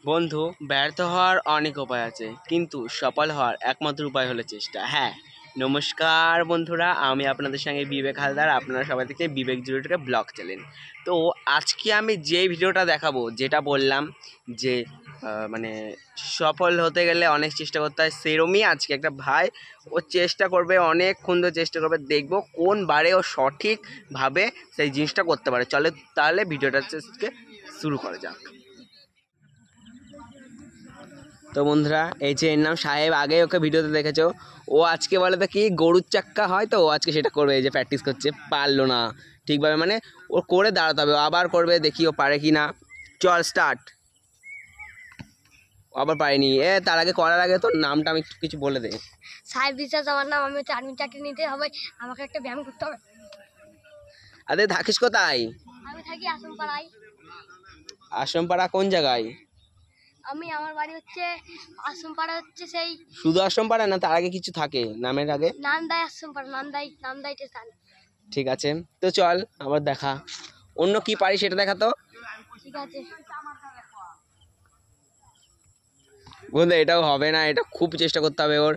বন্ধু, ব্যর্থ হওয়ার অনেক উপায় আছে, কিন্তু সফল হওয়ার একমাত্র উপায় হলো চেষ্টা। হ্যাঁ, নমস্কার বন্ধুরা, আমি আপনাদের সঙ্গে বিবেক হালদার। আপনারা সবাই থেকে বিবেক জিরোটাকে ব্লগ চ্যানেল। তো আজকে আমি যে ভিডিওটা দেখাবো, যেটা বললাম যে মানে সফল হতে গেলে অনেক চেষ্টা করতে হয়, সেরমই আজকে একটা ভাই ও চেষ্টা করবে, অনেকক্ষণ ধরে চেষ্টা করবে, দেখবো কোন বারে ও সঠিকভাবে সেই জিনিসটা করতে পারে। চলে তাহলে ভিডিওটা শুরু করা যাক। তো বন্ধুরা, এই যে এর নাম সাহেব, আগে ওকে ভিডিওতে দেখেছো। ও আজকে বলে তো কি গরুর চাক্কা হয়, তো ও আজকে সেটা করবে। এই যে প্র্যাকটিস করছে, পারলো না ঠিকভাবে, মানে ও করে দাঁড়াতে হবে, আবার করবে, দেখি ও পারে কি না। চল স্টার্ট। আবার পারিনি। তার আগে করার আগে তোর নামটা আমি কিছু বলে দে। সাহেব বিশ্বাস আমার নাম। আমি আর্মি চাকরি নিতে হবে, আমাকে একটা ব্যায়াম করতে হবে। আরে থাকিস কোথায়? আমি থাকি আসমপাড়ায়। আশ্রমপাড়া কোন জায়গায়? আমার বাড়ি হচ্ছে আসমপাড়া, হচ্ছে সেই শুধু আশ্রমপাড়া না, তার আগে কিছু থাকে নামের আগে? নান্দাই আসমপাড়া, নান্দাই স্টেশন। ঠিক আছে, তো চল আবার দেখা। অন্য কি পারি সেটা দেখা তো। ঠিক আছে বন্ধু, এটাও হবে না, এটা খুব চেষ্টা করতে হবে ওর।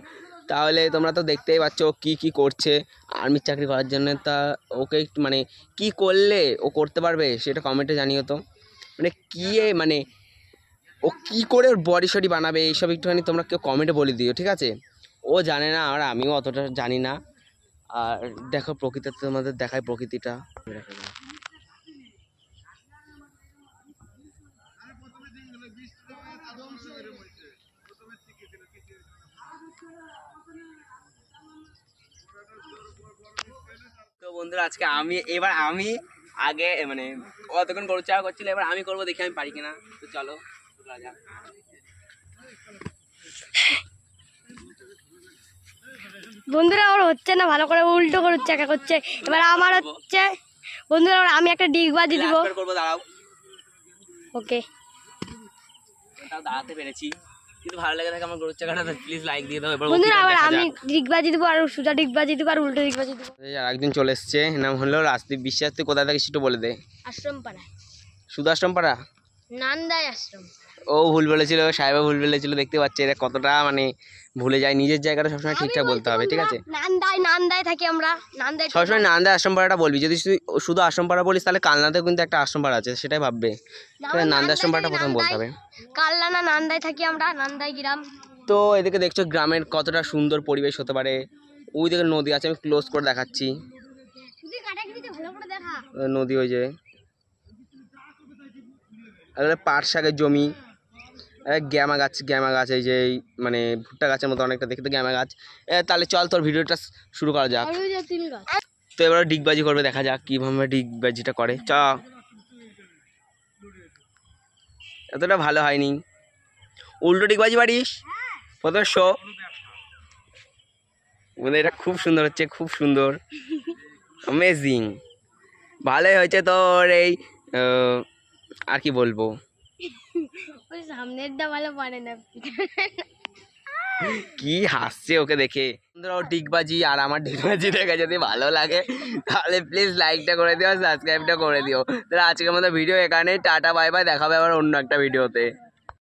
তাহলে তোমরা তো দেখতেই পাচ্ছ ও কী কী করছে আর্মির চাকরি করার জন্য। তা ওকে মানে কি করলে ও করতে পারবে সেটা কমেন্টে জানিও তো। মানে কি মানে ও কি করে ওর বডি শডি বানাবে এইসব একটুখানি তোমরা কেউ কমেন্টে বলে দিও, ঠিক আছে? ও জানে না, আর আমিও অতটা জানি না। আর দেখো প্রকৃতিতে তোমাদের দেখায় প্রকৃতিটা। তো বন্ধুরা, আজকে আমি আগে মানে অতক্ষণ গরু চাওয়া করছিল, এবার আমি করবো, দেখি আমি পারি কিনা। তো চলো যাক। বন্ধুরা, ওর হচ্ছে না ভালো করে, উল্টো করে চাকা করছে। এবার আমার হচ্ছে। বন্ধুরা, আমি একটা ডিগবাজি দিব। করবো, দাঁড়াও। ওকে, তাও দাঁড়াতে পেরেছি, কিন্তু ভালো লেগে থাকে আমার গরুর চাকাটা, প্লিজ লাইক দিয়ে দাও। এবার বন্ধুরা, আবার আমি ডিগবাজি দিব, আর সোজা ডিগবাজি দিব, আর উল্টো ডিগবাজি দিব। আর একদিন চলে এসছে, নাম হলো রাজদীপ বিশ্বাস। তুই কোথায় থাকিস একটু বলে দে। আশ্রমপাড়ায়। শুধু আশ্রমপাড়া? নান্দাই আশ্রম। ও ভুল বলেছিল, সাহেবা ভুল বলেছিল। দেখতে পাচ্ছে এরা কতটা মানে ভুলে যায়, নিজের জায়গাটা সবসময় ঠিকঠাক বলতে হবে, ঠিক আছে? নান্দাই থাকি আমরা, নান্দাই। সবসময় নান্দা আশ্রমপাড়াটা বলবি। যদি শুধু আশ্রমপাড়া বলিস তাহলে কালনাতেও কিন্তু একটা আশ্রমপাড়া আছে, সেটাই ভাববে। নান্দা আশ্রমপাড়াটা প্রথম বলতে হবে। কালনা নান্দাই থাকি আমরা, নান্দাই গ্রাম। তো এদিকে দেখছো গ্রামের কতটা সুন্দর পরিবেশ হতে পারে। ওই দিকে নদী আছে, আমি ক্লোজ করে দেখাচ্ছি। নদী ওই যে, পাট শাকের জমি, গ্যামা গাছ, এই যে মানে ভুট্টা গাছের মতো অনেকটা দেখতে, গ্যামা গাছ। তাহলে চল তোর ভিডিওটা শুরু করা যাক। তো এবার ডিগবাজি করবে, দেখা যাক কিভাবে ডিগবাজিটা করে। এতটা ভালো হয়নি, উল্টো ডিগবাজি পারিস প্রথমে শো। এটা খুব সুন্দর হচ্ছে, খুব সুন্দর, অ্যামেজিং, ভালোই হয়েছে তোর। এই আর কি বলবো, সামনেরটা ভালো পারে না। কি হাসছে ওকে দেখে। বন্ধুরা, ও ডিগবাজি আর আমার ডিগবাজি দেখে যদি ভালো লাগে তাহলে প্লিজ লাইকটা করে দিও, সাবস্ক্রাইবটা করে দিও। তাহলে আজকের মতো ভিডিও এখানেই, টাটা বাই বাই, দেখাবে আবার অন্য একটা ভিডিওতে।